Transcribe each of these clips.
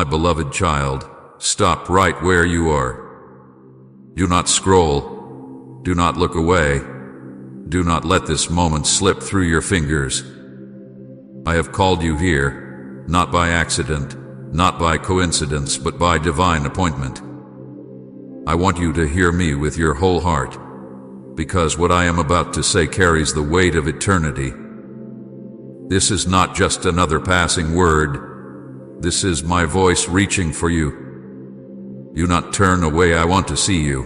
My beloved child, stop right where you are. Do not scroll. Do not look away. Do not let this moment slip through your fingers. I have called you here, not by accident, not by coincidence, but by divine appointment. I want you to hear me with your whole heart, because what I am about to say carries the weight of eternity. This is not just another passing word. This is my voice reaching for you. Do not turn away. I want to see you.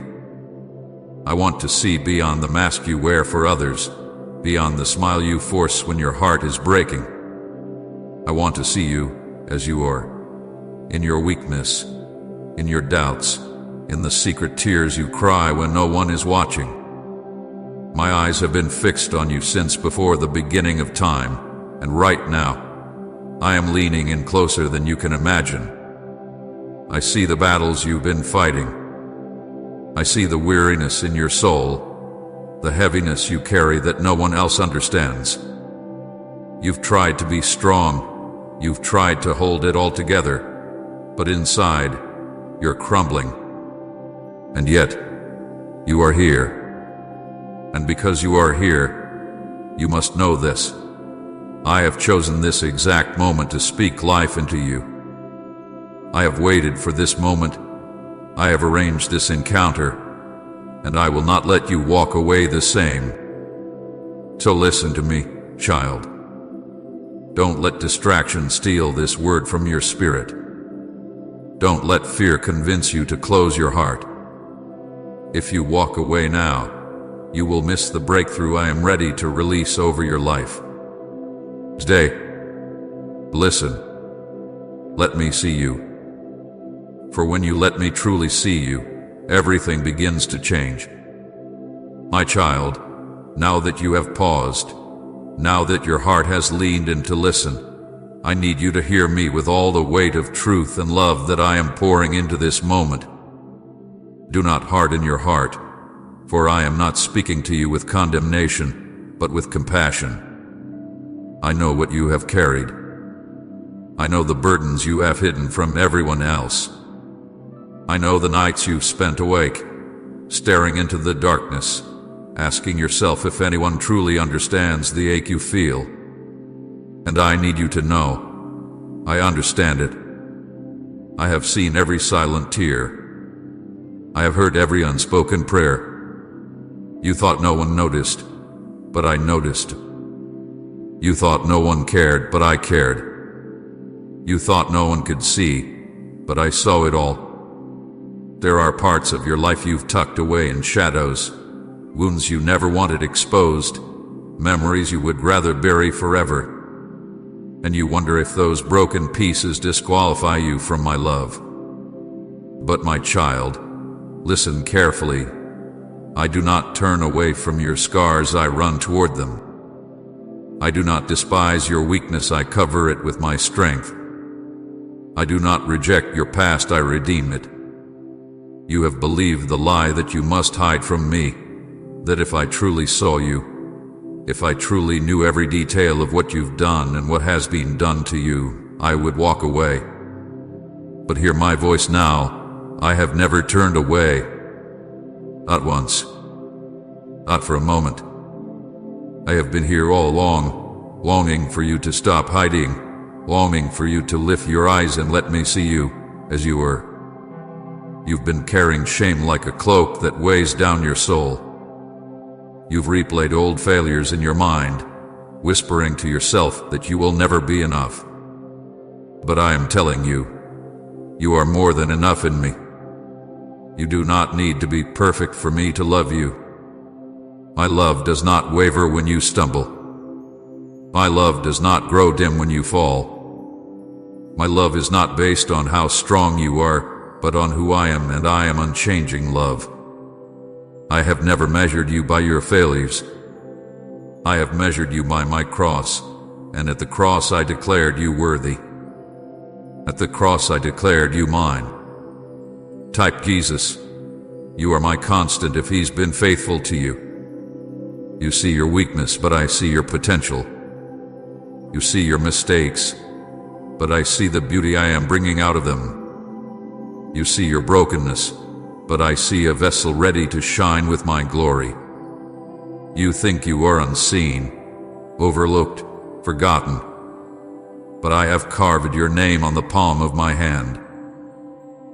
I want to see beyond the mask you wear for others, beyond the smile you force when your heart is breaking. I want to see you as you are, in your weakness, in your doubts, in the secret tears you cry when no one is watching. My eyes have been fixed on you since before the beginning of time, and right now, I am leaning in closer than you can imagine. I see the battles you've been fighting. I see the weariness in your soul, the heaviness you carry that no one else understands. You've tried to be strong, you've tried to hold it all together, but inside, you're crumbling. And yet, you are here. And because you are here, you must know this. I have chosen this exact moment to speak life into you. I have waited for this moment. I have arranged this encounter, and I will not let you walk away the same. So listen to me, child. Don't let distraction steal this word from your spirit. Don't let fear convince you to close your heart. If you walk away now, you will miss the breakthrough I am ready to release over your life. Today, listen. Let me see you. For when you let me truly see you, everything begins to change. My child, now that you have paused, now that your heart has leaned in to listen, I need you to hear me with all the weight of truth and love that I am pouring into this moment. Do not harden your heart, for I am not speaking to you with condemnation, but with compassion. I know what you have carried. I know the burdens you have hidden from everyone else. I know the nights you've spent awake, staring into the darkness, asking yourself if anyone truly understands the ache you feel. And I need you to know, I understand it. I have seen every silent tear. I have heard every unspoken prayer. You thought no one noticed, but I noticed. You thought no one cared, but I cared. You thought no one could see, but I saw it all. There are parts of your life you've tucked away in shadows, wounds you never wanted exposed, memories you would rather bury forever. And you wonder if those broken pieces disqualify you from my love. But my child, listen carefully. I do not turn away from your scars, I run toward them. I do not despise your weakness, I cover it with my strength. I do not reject your past, I redeem it. You have believed the lie that you must hide from me, that if I truly saw you, if I truly knew every detail of what you've done and what has been done to you, I would walk away. But hear my voice now. I have never turned away. Not once. Not for a moment. I have been here all along, longing for you to stop hiding, longing for you to lift your eyes and let me see you as you were. You've been carrying shame like a cloak that weighs down your soul. You've replayed old failures in your mind, whispering to yourself that you will never be enough. But I am telling you, you are more than enough in me. You do not need to be perfect for me to love you. My love does not waver when you stumble. My love does not grow dim when you fall. My love is not based on how strong you are, but on who I am, and I am unchanging love. I have never measured you by your failures. I have measured you by my cross, and at the cross I declared you worthy. At the cross I declared you mine. Type Jesus. You are my constant if he's been faithful to you. You see your weakness, but I see your potential. You see your mistakes, but I see the beauty I am bringing out of them. You see your brokenness, but I see a vessel ready to shine with my glory. You think you are unseen, overlooked, forgotten, but I have carved your name on the palm of my hand.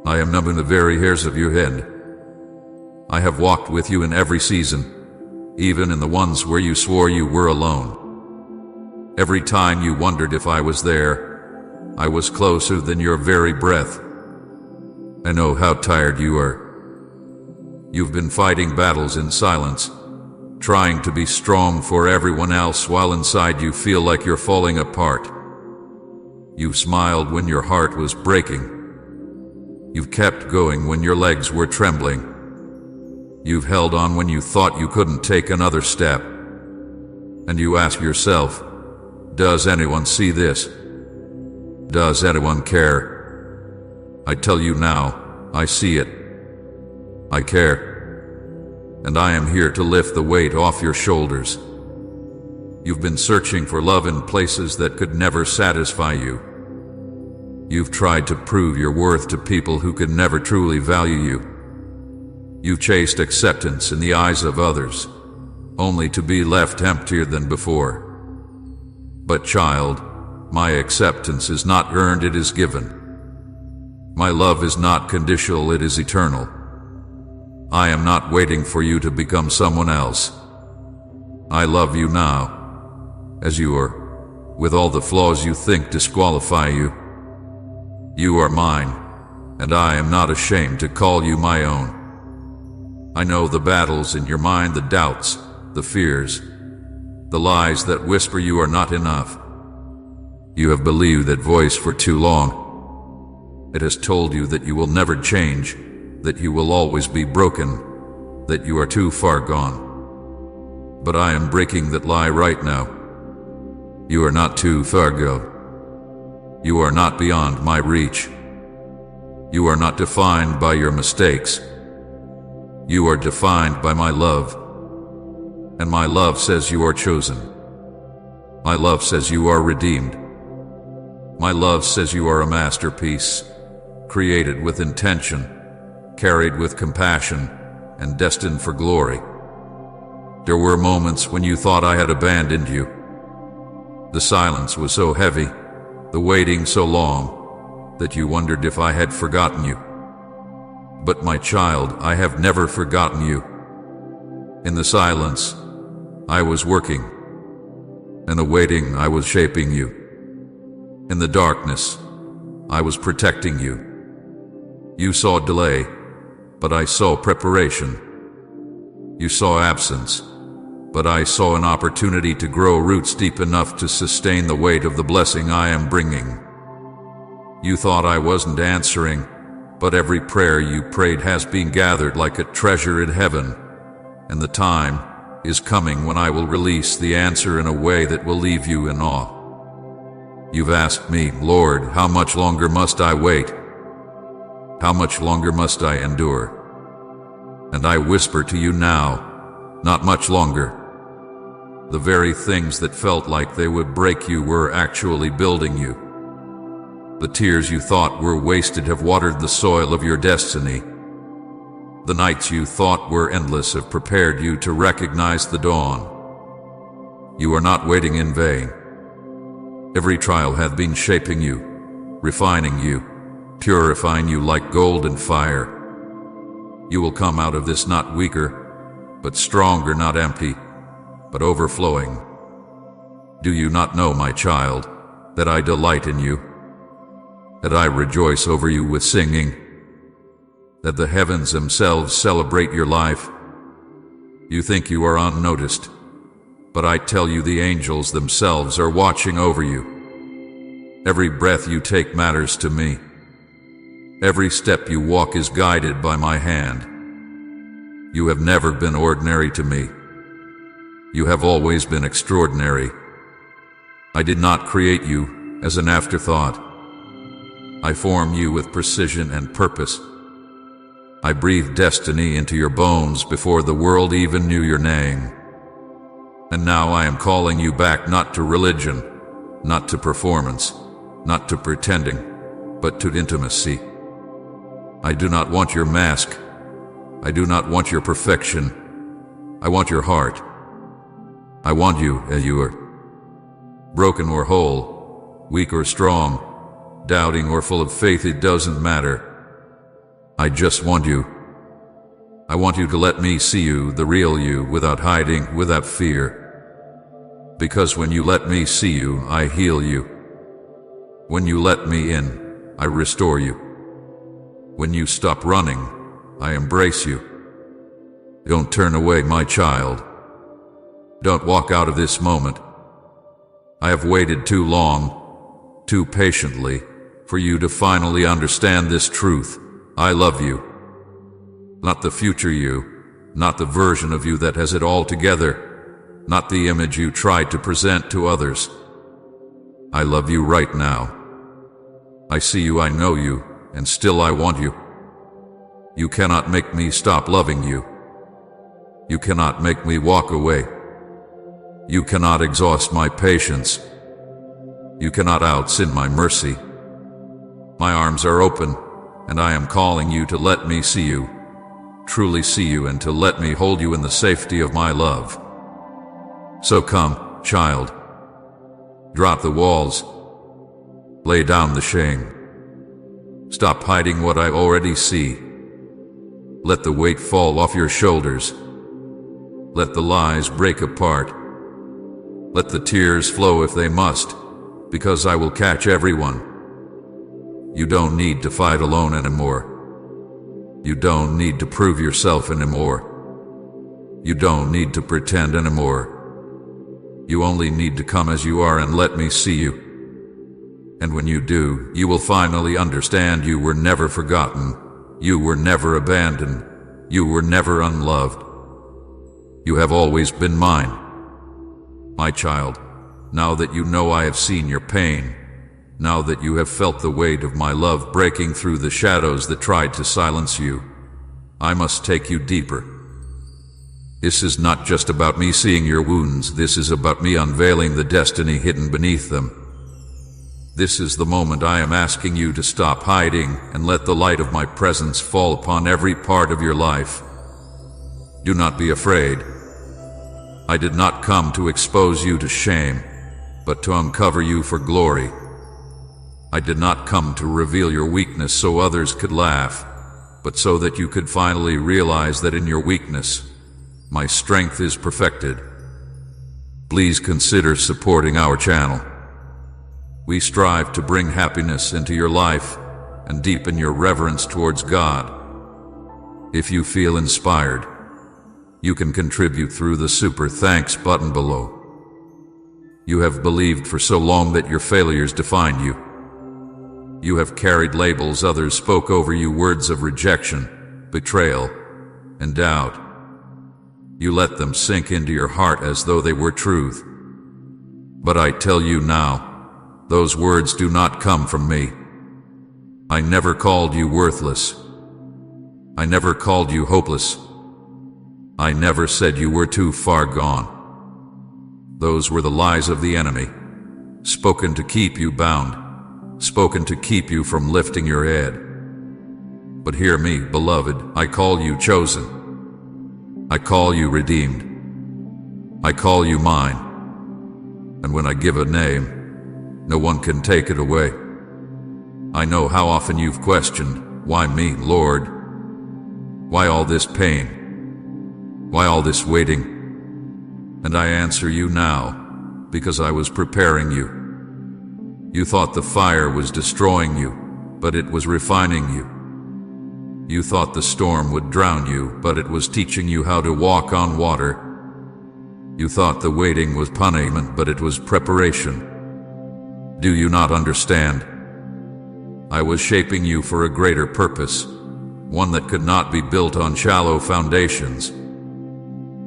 I am numbing the very hairs of your head. I have walked with you in every season, even in the ones where you swore you were alone. Every time you wondered if I was there, I was closer than your very breath. I know how tired you are. You've been fighting battles in silence, trying to be strong for everyone else while inside you feel like you're falling apart. You've smiled when your heart was breaking. You've kept going when your legs were trembling. You've held on when you thought you couldn't take another step. And you ask yourself, does anyone see this? Does anyone care? I tell you now, I see it. I care. And I am here to lift the weight off your shoulders. You've been searching for love in places that could never satisfy you. You've tried to prove your worth to people who could never truly value you. You've chased acceptance in the eyes of others, only to be left emptier than before. But child, my acceptance is not earned, it is given. My love is not conditional, it is eternal. I am not waiting for you to become someone else. I love you now, as you are, with all the flaws you think disqualify you. You are mine, and I am not ashamed to call you my own. I know the battles in your mind, the doubts, the fears, the lies that whisper you are not enough. You have believed that voice for too long. It has told you that you will never change, that you will always be broken, that you are too far gone. But I am breaking that lie right now. You are not too far gone. You are not beyond my reach. You are not defined by your mistakes. You are defined by my love. And my love says you are chosen. My love says you are redeemed. My love says you are a masterpiece, created with intention, carried with compassion, and destined for glory. There were moments when you thought I had abandoned you. The silence was so heavy, the waiting so long, that you wondered if I had forgotten you. But my child, I have never forgotten you. In the silence, I was working. In the waiting, I was shaping you. In the darkness, I was protecting you. You saw delay, but I saw preparation. You saw absence, but I saw an opportunity to grow roots deep enough to sustain the weight of the blessing I am bringing. You thought I wasn't answering, but every prayer you prayed has been gathered like a treasure in heaven, and the time is coming when I will release the answer in a way that will leave you in awe. You've asked me, Lord, how much longer must I wait? How much longer must I endure? And I whisper to you now, not much longer. The very things that felt like they would break you were actually building you. The tears you thought were wasted have watered the soil of your destiny. The nights you thought were endless have prepared you to recognize the dawn. You are not waiting in vain. Every trial hath been shaping you, refining you, purifying you like gold and fire. You will come out of this not weaker, but stronger, not empty, but overflowing. Do you not know, my child, that I delight in you? That I rejoice over you with singing? That the heavens themselves celebrate your life? You think you are unnoticed, but I tell you the angels themselves are watching over you. Every breath you take matters to me. Every step you walk is guided by my hand. You have never been ordinary to me. You have always been extraordinary. I did not create you as an afterthought. I form you with precision and purpose. I breathed destiny into your bones before the world even knew your name. And now I am calling you back, not to religion, not to performance, not to pretending, but to intimacy. I do not want your mask. I do not want your perfection. I want your heart. I want you as you are. Broken or whole, weak or strong, doubting or full of faith, it doesn't matter. I just want you. I want you to let me see you, the real you, without hiding, without fear. Because when you let me see you, I heal you. When you let me in, I restore you. When you stop running, I embrace you. Don't turn away, my child. Don't walk out of this moment. I have waited too long, too patiently, for you to finally understand this truth. I love you. Not the future you, not the version of you that has it all together, not the image you tried to present to others. I love you right now. I see you, I know you, and still I want you. You cannot make me stop loving you. You cannot make me walk away. You cannot exhaust my patience. You cannot outsin my mercy. My arms are open, and I am calling you to let me see you, truly see you, and to let me hold you in the safety of my love. So come, child. Drop the walls. Lay down the shame. Stop hiding what I already see. Let the weight fall off your shoulders. Let the lies break apart. Let the tears flow if they must, because I will catch everyone. You don't need to fight alone anymore. You don't need to prove yourself anymore. You don't need to pretend anymore. You only need to come as you are and let me see you. And when you do, you will finally understand you were never forgotten. You were never abandoned. You were never unloved. You have always been mine. My child, now that you know I have seen your pain, now that you have felt the weight of my love breaking through the shadows that tried to silence you, I must take you deeper. This is not just about me seeing your wounds, this is about me unveiling the destiny hidden beneath them. This is the moment I am asking you to stop hiding and let the light of my presence fall upon every part of your life. Do not be afraid. I did not come to expose you to shame, but to uncover you for glory. I did not come to reveal your weakness so others could laugh, but so that you could finally realize that in your weakness, my strength is perfected. Please consider supporting our channel. We strive to bring happiness into your life and deepen your reverence towards God. If you feel inspired, you can contribute through the Super Thanks button below. You have believed for so long that your failures defined you. You have carried labels others spoke over you, words of rejection, betrayal, and doubt. You let them sink into your heart as though they were truth. But I tell you now, those words do not come from me. I never called you worthless. I never called you hopeless. I never said you were too far gone. Those were the lies of the enemy, spoken to keep you bound, spoken to keep you from lifting your head. But hear me, beloved, I call you chosen. I call you redeemed. I call you mine. And when I give a name, no one can take it away. I know how often you've questioned, why me, Lord? Why all this pain? Why all this waiting? And I answer you now, because I was preparing you. You thought the fire was destroying you, but it was refining you. You thought the storm would drown you, but it was teaching you how to walk on water. You thought the waiting was punishment, but it was preparation. Do you not understand? I was shaping you for a greater purpose, one that could not be built on shallow foundations.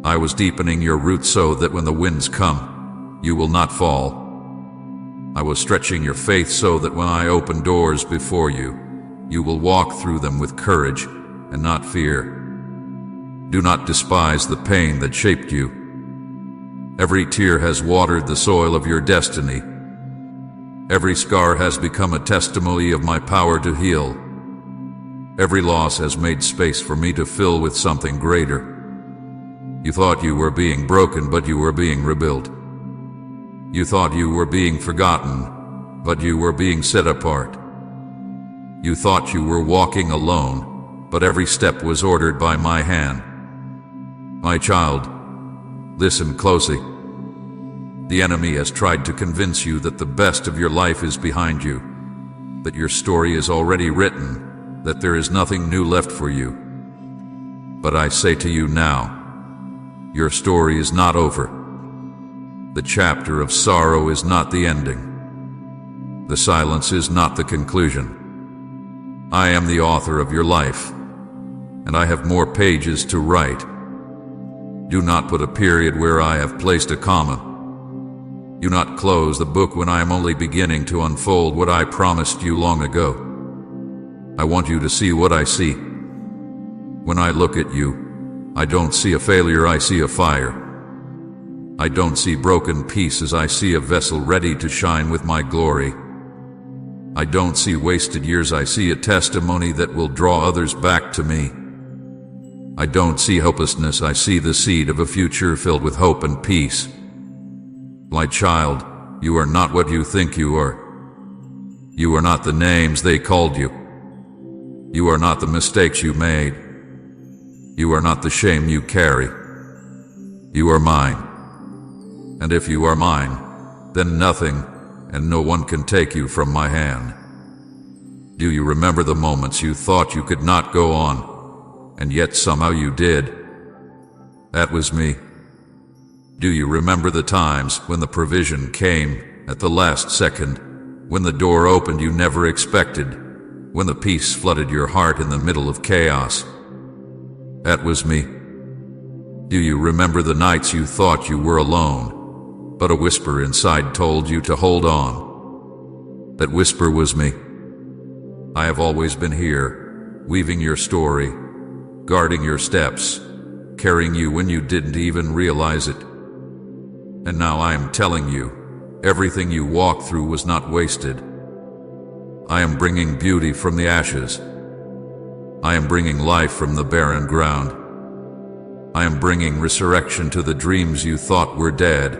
I was deepening your roots so that when the winds come, you will not fall. I was stretching your faith so that when I open doors before you, you will walk through them with courage and not fear. Do not despise the pain that shaped you. Every tear has watered the soil of your destiny. Every scar has become a testimony of my power to heal. Every loss has made space for me to fill with something greater. You thought you were being broken, but you were being rebuilt. You thought you were being forgotten, but you were being set apart. You thought you were walking alone, but every step was ordered by my hand. My child, listen closely. The enemy has tried to convince you that the best of your life is behind you, that your story is already written, that there is nothing new left for you. But I say to you now, your story is not over. The chapter of sorrow is not the ending. The silence is not the conclusion. I am the author of your life, and I have more pages to write. Do not put a period where I have placed a comma. Do not close the book when I am only beginning to unfold what I promised you long ago. I want you to see what I see. When I look at you, I don't see a failure, I see a fire. I don't see broken pieces, I see a vessel ready to shine with my glory. I don't see wasted years, I see a testimony that will draw others back to me. I don't see hopelessness, I see the seed of a future filled with hope and peace. My child, you are not what you think you are. You are not the names they called you. You are not the mistakes you made. You are not the shame you carry. You are mine. And if you are mine, then nothing and no one can take you from my hand. Do you remember the moments you thought you could not go on, and yet somehow you did? That was me. Do you remember the times when the provision came at the last second, when the door opened you never expected, when the peace flooded your heart in the middle of chaos? That was me. Do you remember the nights you thought you were alone, but a whisper inside told you to hold on? That whisper was me. I have always been here, weaving your story, guarding your steps, carrying you when you didn't even realize it. And now I am telling you, everything you walked through was not wasted. I am bringing beauty from the ashes. I am bringing life from the barren ground. I am bringing resurrection to the dreams you thought were dead.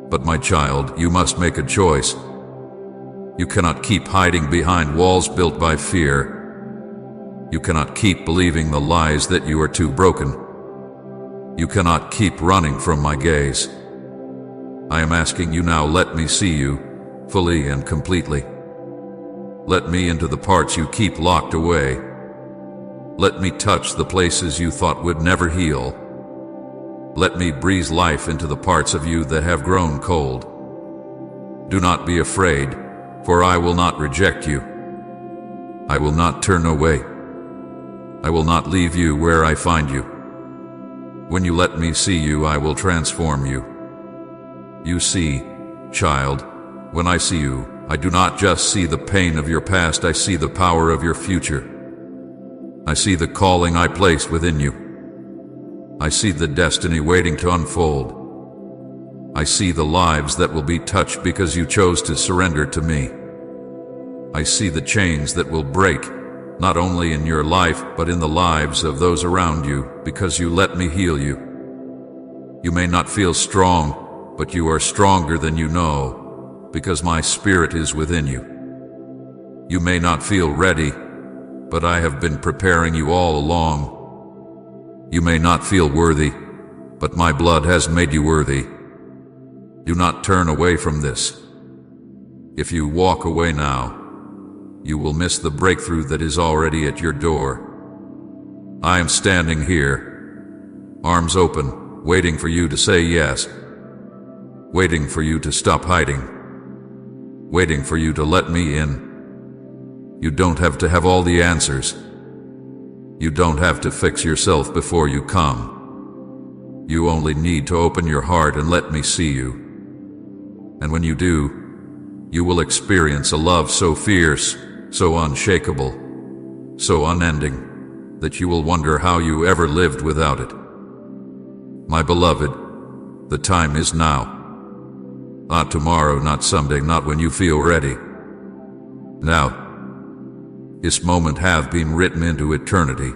But my child, you must make a choice. You cannot keep hiding behind walls built by fear. You cannot keep believing the lies that you are too broken. You cannot keep running from my gaze. I am asking you now, let me see you, fully and completely. Let me into the parts you keep locked away. Let me touch the places you thought would never heal. Let me breathe life into the parts of you that have grown cold. Do not be afraid, for I will not reject you. I will not turn away. I will not leave you where I find you. When you let me see you, I will transform you. You see, child, when I see you, I do not just see the pain of your past, I see the power of your future. I see the calling I placed within you. I see the destiny waiting to unfold. I see the lives that will be touched because you chose to surrender to me. I see the chains that will break, not only in your life, but in the lives of those around you, because you let me heal you. You may not feel strong, but you are stronger than you know, because my spirit is within you. You may not feel ready, but I have been preparing you all along. You may not feel worthy, but my blood has made you worthy. Do not turn away from this. If you walk away now, you will miss the breakthrough that is already at your door. I am standing here, arms open, waiting for you to say yes, waiting for you to stop hiding, waiting for you to let me in. You don't have to have all the answers. You don't have to fix yourself before you come. You only need to open your heart and let me see you. And when you do, you will experience a love so fierce, so unshakable, so unending, that you will wonder how you ever lived without it. My beloved, the time is now. Not tomorrow, not someday, not when you feel ready. Now. This moment have been written into eternity.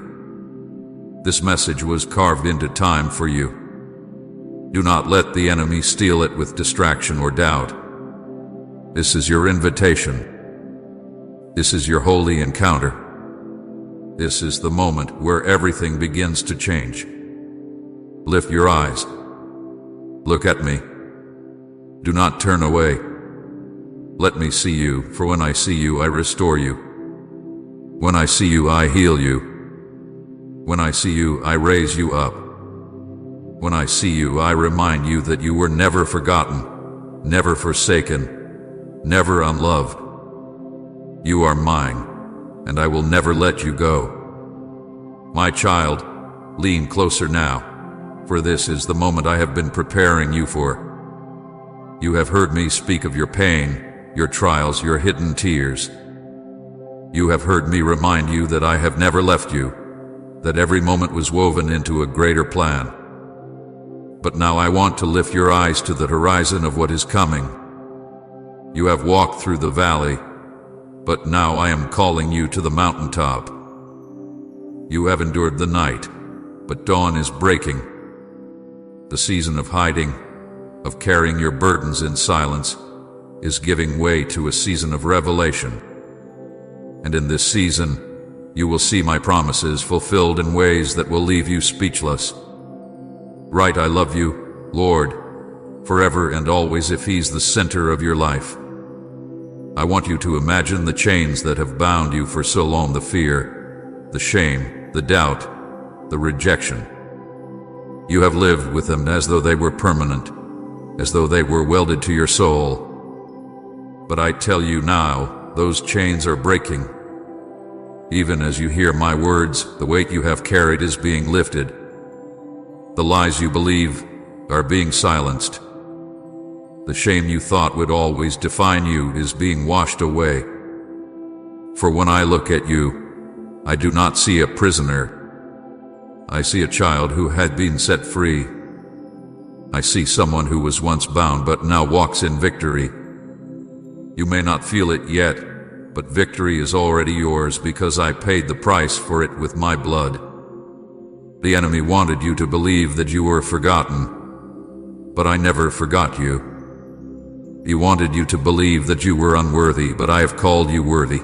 This message was carved into time for you. Do not let the enemy steal it with distraction or doubt. This is your invitation. This is your holy encounter. This is the moment where everything begins to change. Lift your eyes. Look at me. Do not turn away. Let me see you, for when I see you, I restore you. When I see you, I heal you. When I see you, I raise you up. When I see you, I remind you that you were never forgotten, never forsaken, never unloved. You are mine, and I will never let you go. My child, lean closer now, for this is the moment I have been preparing you for. You have heard me speak of your pain, your trials, your hidden tears. You have heard me remind you that I have never left you, that every moment was woven into a greater plan. But now I want to lift your eyes to the horizon of what is coming. You have walked through the valley, but now I am calling you to the mountaintop. You have endured the night, but dawn is breaking. The season of hiding, of carrying your burdens in silence, is giving way to a season of revelation. And in this season, you will see my promises fulfilled in ways that will leave you speechless. Right, I love you, Lord, forever and always if He's the center of your life. I want you to imagine the chains that have bound you for so long, the fear, the shame, the doubt, the rejection. You have lived with them as though they were permanent, as though they were welded to your soul. But I tell you now, those chains are breaking. Even as you hear my words, the weight you have carried is being lifted. The lies you believe are being silenced. The shame you thought would always define you is being washed away. For when I look at you, I do not see a prisoner. I see a child who had been set free. I see someone who was once bound but now walks in victory. You may not feel it yet, but victory is already yours because I paid the price for it with my blood. The enemy wanted you to believe that you were forgotten, but I never forgot you. He wanted you to believe that you were unworthy, but I have called you worthy.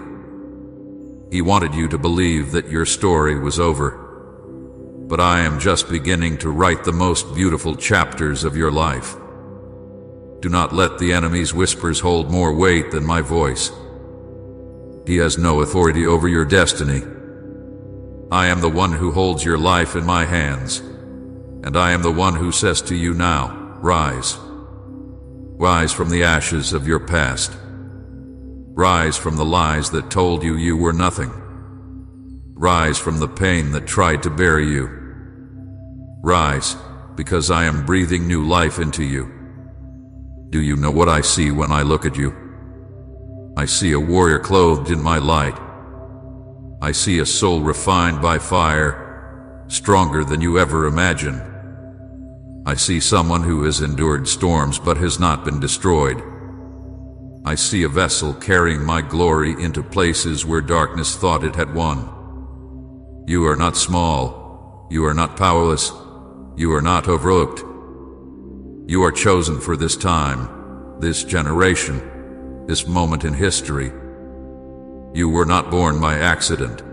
He wanted you to believe that your story was over, but I am just beginning to write the most beautiful chapters of your life. Do not let the enemy's whispers hold more weight than my voice. He has no authority over your destiny. I am the one who holds your life in my hands, and I am the one who says to you now, rise. Rise from the ashes of your past. Rise from the lies that told you you were nothing. Rise from the pain that tried to bury you. Rise, because I am breathing new life into you. Do you know what I see when I look at you? I see a warrior clothed in my light. I see a soul refined by fire, stronger than you ever imagined. I see someone who has endured storms but has not been destroyed. I see a vessel carrying my glory into places where darkness thought it had won. You are not small. You are not powerless. You are not overlooked. You are chosen for this time, this generation, this moment in history. You were not born by accident.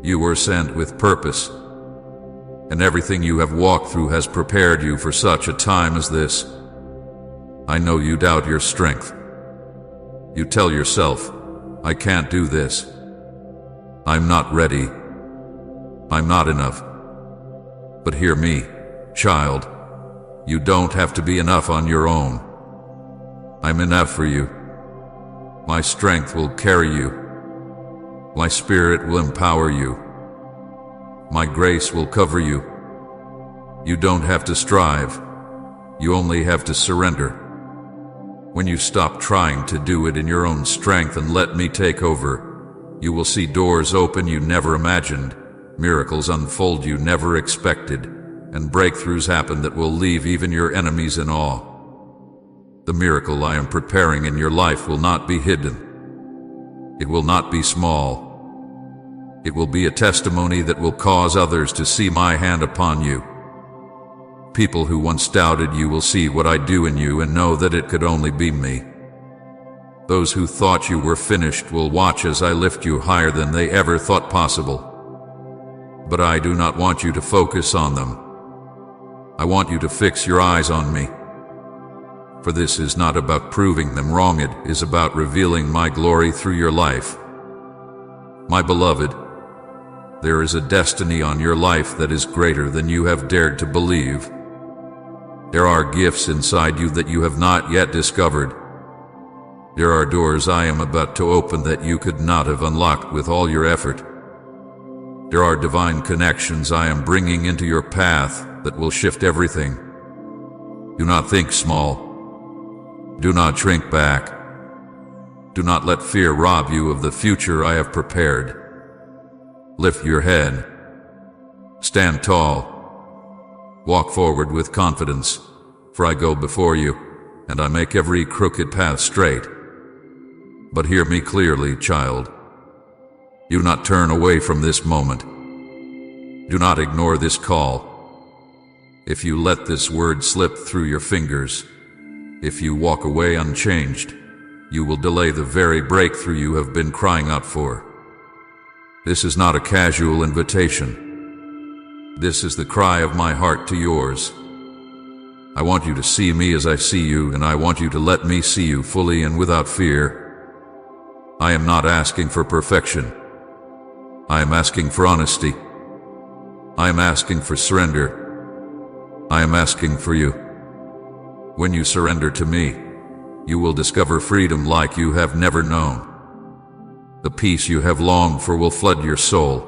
You were sent with purpose, and everything you have walked through has prepared you for such a time as this. I know you doubt your strength. You tell yourself, I can't do this. I'm not ready. I'm not enough. But hear me, child. You don't have to be enough on your own. I'm enough for you. My strength will carry you. My spirit will empower you. My grace will cover you. You don't have to strive. You only have to surrender. When you stop trying to do it in your own strength and let me take over, you will see doors open you never imagined, miracles unfold you never expected, and breakthroughs happen that will leave even your enemies in awe. The miracle I am preparing in your life will not be hidden. It will not be small. It will be a testimony that will cause others to see my hand upon you. People who once doubted you will see what I do in you and know that it could only be me. Those who thought you were finished will watch as I lift you higher than they ever thought possible. But I do not want you to focus on them. I want you to fix your eyes on me. For this is not about proving them wrong, it is about revealing my glory through your life. My beloved, there is a destiny on your life that is greater than you have dared to believe. There are gifts inside you that you have not yet discovered. There are doors I am about to open that you could not have unlocked with all your effort. There are divine connections I am bringing into your path that will shift everything. Do not think small. Do not shrink back. Do not let fear rob you of the future I have prepared. Lift your head. Stand tall. Walk forward with confidence, for I go before you, and I make every crooked path straight. But hear me clearly, child. Do not turn away from this moment. Do not ignore this call. If you let this word slip through your fingers, if you walk away unchanged, you will delay the very breakthrough you have been crying out for. This is not a casual invitation. This is the cry of my heart to yours. I want you to see me as I see you, and I want you to let me see you fully and without fear. I am not asking for perfection. I am asking for honesty. I am asking for surrender. I am asking for you. When you surrender to me, you will discover freedom like you have never known. The peace you have longed for will flood your soul.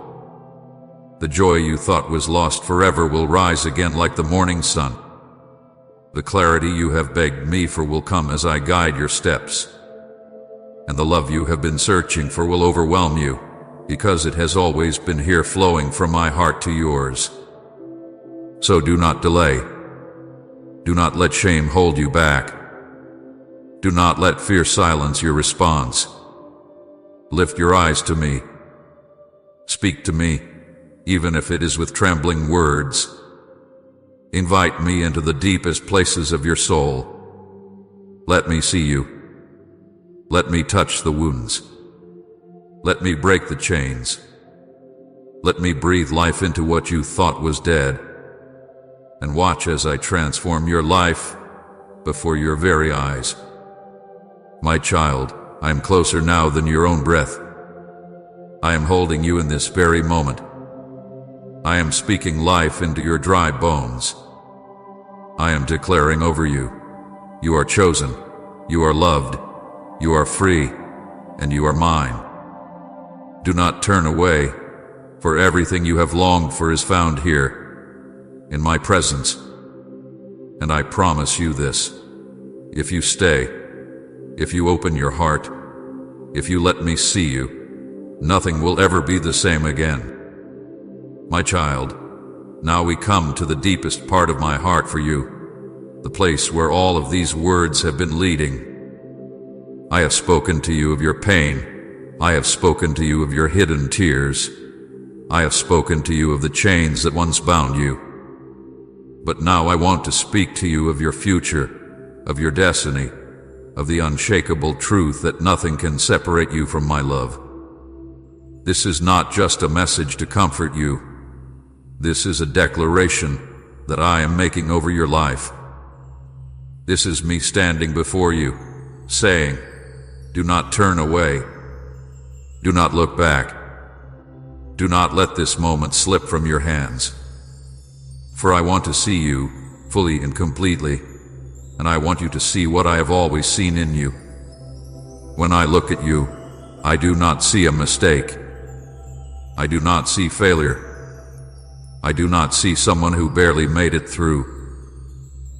The joy you thought was lost forever will rise again like the morning sun. The clarity you have begged me for will come as I guide your steps. And the love you have been searching for will overwhelm you, because it has always been here flowing from my heart to yours. So do not delay. Do not let shame hold you back. Do not let fear silence your response. Lift your eyes to me. Speak to me, even if it is with trembling words. Invite me into the deepest places of your soul. Let me see you. Let me touch the wounds. Let me break the chains. Let me breathe life into what you thought was dead. And watch as I transform your life before your very eyes. My child, I am closer now than your own breath. I am holding you in this very moment. I am speaking life into your dry bones. I am declaring over you, you are chosen, you are loved, you are free, and you are mine. Do not turn away, for everything you have longed for is found here, in my presence. And I promise you this, if you stay, if you open your heart, if you let me see you, nothing will ever be the same again. My child, now we come to the deepest part of my heart for you, the place where all of these words have been leading. I have spoken to you of your pain. I have spoken to you of your hidden tears. I have spoken to you of the chains that once bound you. But now I want to speak to you of your future, of your destiny, of the unshakable truth that nothing can separate you from my love. This is not just a message to comfort you. This is a declaration that I am making over your life. This is me standing before you, saying, do not turn away. Do not look back. Do not let this moment slip from your hands. For I want to see you fully and completely, and I want you to see what I have always seen in you. When I look at you, I do not see a mistake. I do not see failure. I do not see someone who barely made it through.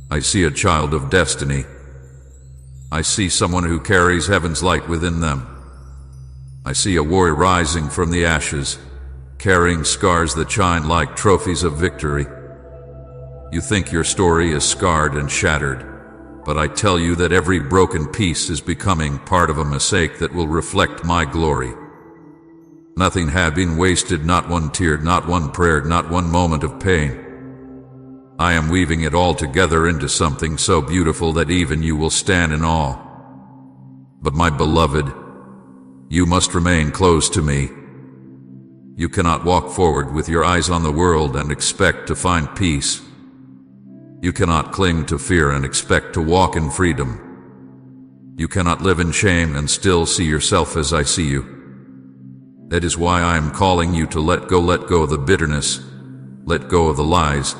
I see a child of destiny. I see someone who carries heaven's light within them. I see a warrior rising from the ashes, carrying scars that shine like trophies of victory. You think your story is scarred and shattered, but I tell you that every broken piece is becoming part of a mosaic that will reflect my glory. Nothing had been wasted, not one tear, not one prayer, not one moment of pain. I am weaving it all together into something so beautiful that even you will stand in awe. But my beloved, you must remain close to me. You cannot walk forward with your eyes on the world and expect to find peace. You cannot cling to fear and expect to walk in freedom. You cannot live in shame and still see yourself as I see you. That is why I am calling you to let go of the bitterness, let go of the lies,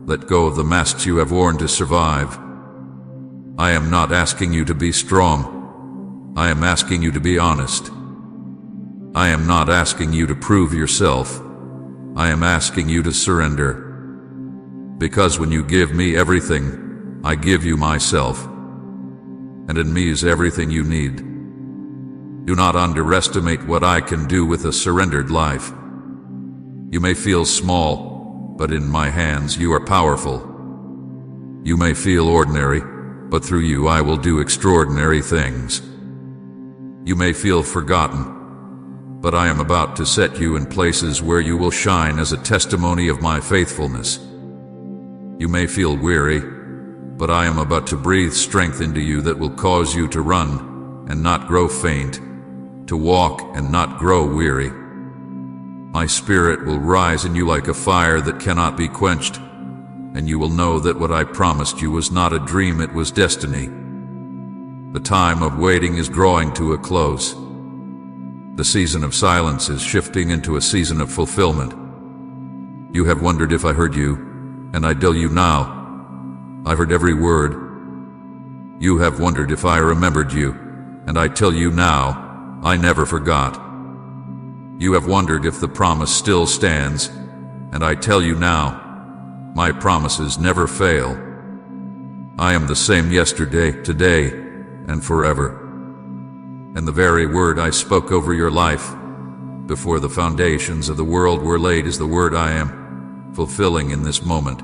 let go of the masks you have worn to survive. I am not asking you to be strong. I am asking you to be honest. I am not asking you to prove yourself. I am asking you to surrender. Because when you give me everything, I give you myself. And in me is everything you need. Do not underestimate what I can do with a surrendered life. You may feel small, but in my hands you are powerful. You may feel ordinary, but through you I will do extraordinary things. You may feel forgotten, but I am about to set you in places where you will shine as a testimony of my faithfulness. You may feel weary, but I am about to breathe strength into you that will cause you to run and not grow faint, to walk and not grow weary. My spirit will rise in you like a fire that cannot be quenched, and you will know that what I promised you was not a dream, it was destiny. The time of waiting is drawing to a close. The season of silence is shifting into a season of fulfillment. You have wondered if I heard you, and I tell you now, I heard every word. You have wondered if I remembered you, and I tell you now, I never forgot. You have wondered if the promise still stands, and I tell you now, my promises never fail. I am the same yesterday, today, and forever. And the very word I spoke over your life before the foundations of the world were laid is the word I am fulfilling in this moment.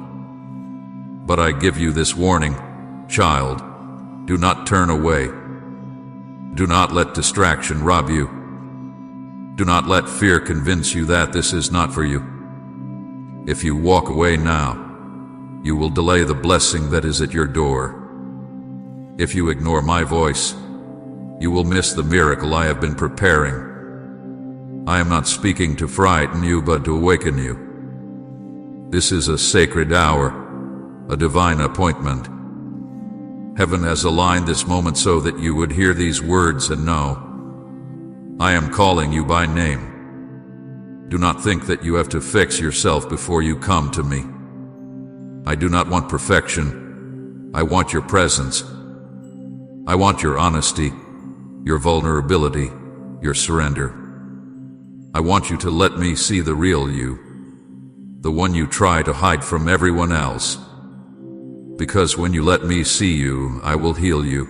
But I give you this warning, child, do not turn away. Do not let distraction rob you. Do not let fear convince you that this is not for you. If you walk away now, you will delay the blessing that is at your door. If you ignore my voice, you will miss the miracle I have been preparing. I am not speaking to frighten you, but to awaken you. This is a sacred hour, a divine appointment. Heaven has aligned this moment so that you would hear these words and know, I am calling you by name. Do not think that you have to fix yourself before you come to me. I do not want perfection. I want your presence. I want your honesty, your vulnerability, your surrender. I want you to let me see the real you, the one you try to hide from everyone else. Because when you let me see you, I will heal you.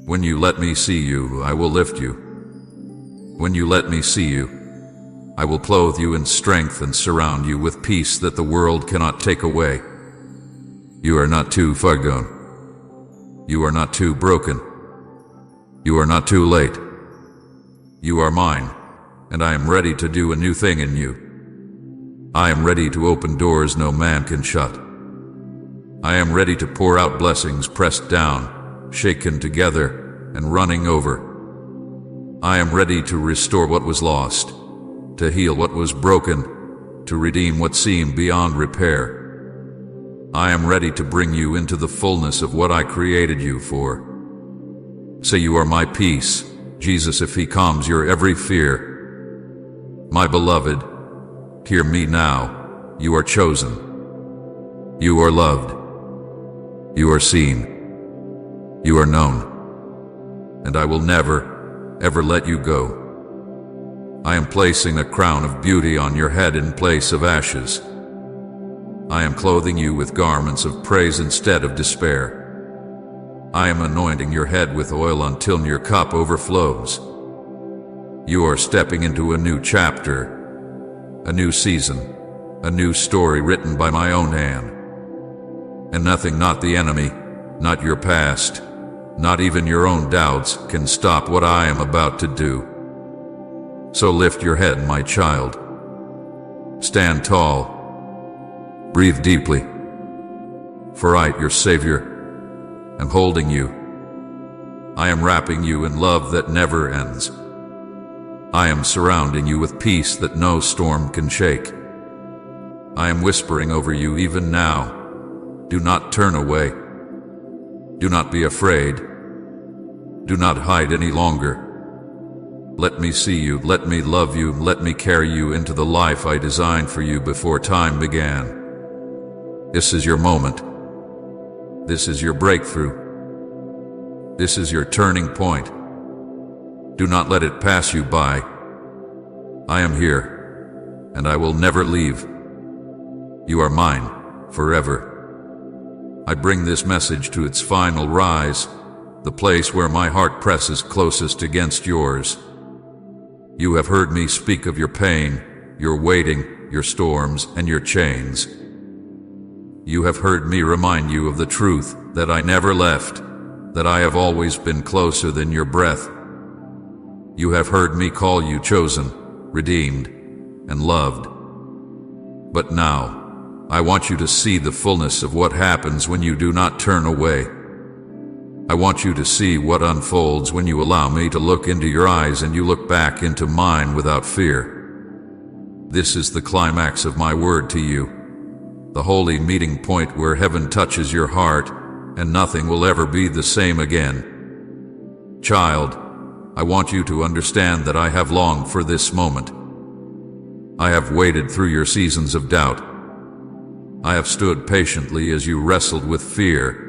When you let me see you, I will lift you. When you let me see you, I will clothe you in strength and surround you with peace that the world cannot take away. You are not too far gone. You are not too broken. You are not too late. You are mine, and I am ready to do a new thing in you. I am ready to open doors no man can shut. I am ready to pour out blessings pressed down, shaken together, and running over. I am ready to restore what was lost, to heal what was broken, to redeem what seemed beyond repair. I am ready to bring you into the fullness of what I created you for. Say you are my peace, Jesus, if he calms your every fear. My beloved, hear me now. You are chosen. You are loved. You are seen. You are known. And I will never, ever let you go. I am placing a crown of beauty on your head in place of ashes. I am clothing you with garments of praise instead of despair. I am anointing your head with oil until your cup overflows. You are stepping into a new chapter, a new season, a new story written by my own hand. And nothing, not the enemy, Not your past, not even your own doubts can stop what I am about to do. So lift your head, my child. Stand tall. Breathe deeply. For I, your Savior, am holding you. I am wrapping you in love that never ends. I am surrounding you with peace that no storm can shake. I am whispering over you even now. Do not turn away. Do not be afraid. Do not hide any longer. Let me see you, let me love you, let me carry you into the life I designed for you before time began. This is your moment. This is your breakthrough. This is your turning point. Do not let it pass you by. I am here, and I will never leave. You are mine, forever. I bring this message to its final rise, the place where my heart presses closest against yours. You have heard me speak of your pain, your waiting, your storms, and your chains. You have heard me remind you of the truth that I never left, that I have always been closer than your breath. You have heard me call you chosen, redeemed, and loved. But now, I want you to see the fullness of what happens when you do not turn away. I want you to see what unfolds when you allow me to look into your eyes and you look back into mine without fear. This is the climax of my word to you, the holy meeting point where heaven touches your heart and nothing will ever be the same again. Child, I want you to understand that I have longed for this moment. I have waited through your seasons of doubt. I have stood patiently as you wrestled with fear.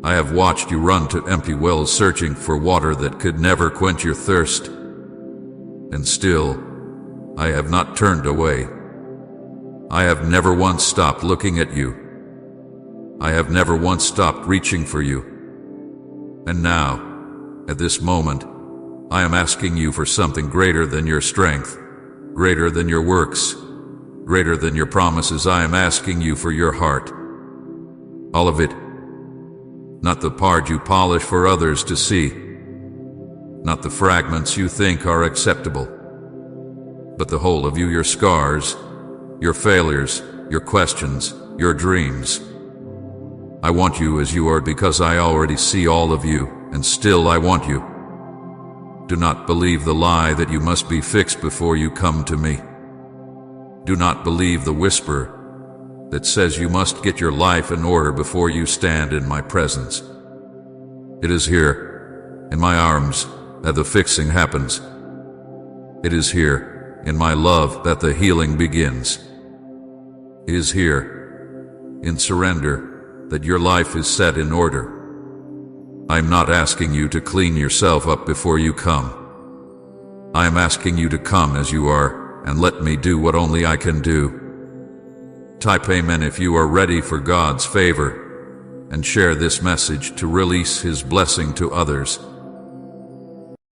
I have watched you run to empty wells searching for water that could never quench your thirst. And still, I have not turned away. I have never once stopped looking at you. I have never once stopped reaching for you. And now, at this moment, I am asking you for something greater than your strength, greater than your works, greater than your promises. I am asking you for your heart. All of it. Not the part you polish for others to see. Not the fragments you think are acceptable. But the whole of you, your scars, your failures, your questions, your dreams. I want you as you are because I already see all of you, and still I want you. Do not believe the lie that you must be fixed before you come to me. Do not believe the whisper that says you must get your life in order before you stand in my presence. It is here, in my arms, that the fixing happens. It is here, in my love, that the healing begins. It is here, in surrender, that your life is set in order. I am not asking you to clean yourself up before you come. I am asking you to come as you are, and let me do what only I can do. Type Amen if you are ready for God's favor, and share this message to release His blessing to others.